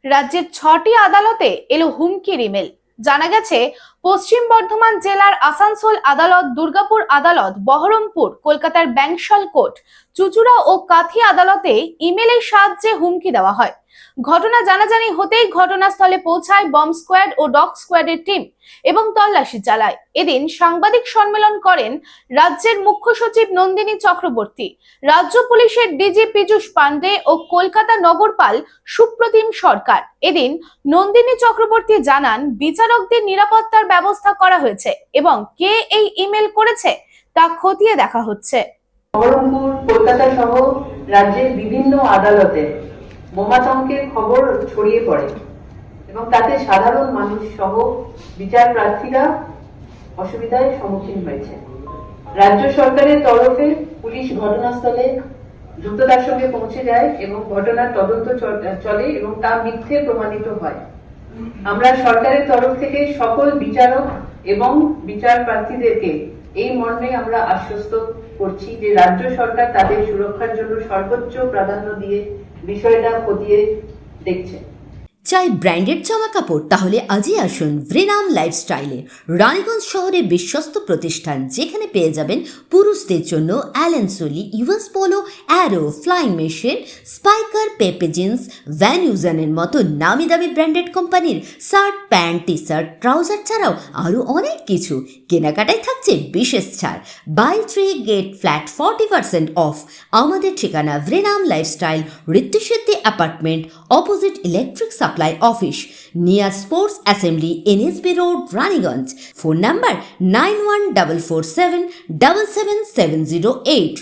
রাজ্যের 6টি আদালতে এলো হুমকির ইমেল। জানা গেছে, পশ্চিম বর্ধমান জেলার আসানসোল আদালত, দুর্গাপুর আদালত, বহরমপুর, কলকাতার ব্যাংশাল কোর্ট, চুঁচুড়া ও কাথি আদালতে ইমেলের সাহায্যে হুমকি দেওয়া হয়। ঘটনা জানাজানি হতেই ঘটনাস্থলে পৌঁছায় বম্ব স্কোয়াড ও ডগ স্কোয়াডের টিম এবং তল্লাশি চালায়। এদিন সাংবাদিক সম্মেলন করেন রাজ্যের মুখ্য সচিব নন্দিনী চক্রবর্তী, রাজ্য পুলিশের ডিজি পীযূষ পান্ডে ও কলকাতা নগরপাল সুপ্রতিম সরকার। এদিন নন্দিনী চক্রবর্তী জানান, বিচারকদের নিরাপত্তার ব্যবস্থা করা হয়েছে এবং কে এই ইমেল করেছে তা খতিয়ে দেখা হচ্ছে। বহরমপুর, কলকাতা সহ রাজ্যের বিভিন্ন আদালতে বোমাতঙ্কের খবর ছড়িয়ে পড়ে এবং তাতে সাধারণ মানুষ সহ বিচার প্রার্থীরা অসুবিধার সম্মুখীন হয়েছে। রাজ্য সরকারের তরফে পুলিশ ঘটনাস্থলে দ্রুততার সঙ্গে পৌঁছে যায় এবং ঘটনার তদন্ত চলে এবং তা মিথ্যে প্রমাণিত হয়। আমরা সরকারের তরফ থেকে সকল বিচারক এবং বিচার প্রার্থীদেরকে এই মর্মে আমরা আশ্বস্ত করছি যে রাজ্য সরকার তাদের সুরক্ষার জন্য সর্বোচ্চ প্রাধান্য দিয়ে বিষয়টা খতিয়ে দেখছে। চাই ব্র্যান্ডেড জামা কাপড়? তাহলে আজই আসুন ভ্রিনাম লাইফস্টাইলে। রানীগঞ্জ শহরে বিশ্বস্ত প্রতিষ্ঠান, যেখানে পেয়ে যাবেন পুরুষদের জন্য Allen Solly, US Polo, Arrow, Flying Machine, Spykar, Pepe Jeans, Van ইউজানের মতো নামি দামি ব্র্যান্ডেড কোম্পানির shirt, pant, T shirt, trouser ছাড়াও আরও অনেক কিছু। কেনাকাটায় থাকছে বিশেষ ছাড়, বাই 3 গেট ফ্ল্যাট 40% অফ। আমাদের ঠিকানা Vrinam Lifestyle, Ritusiddhi apartment, opposite electric supply office, near sports assembly, NSB road, Raniganj. Phone number 9144777708।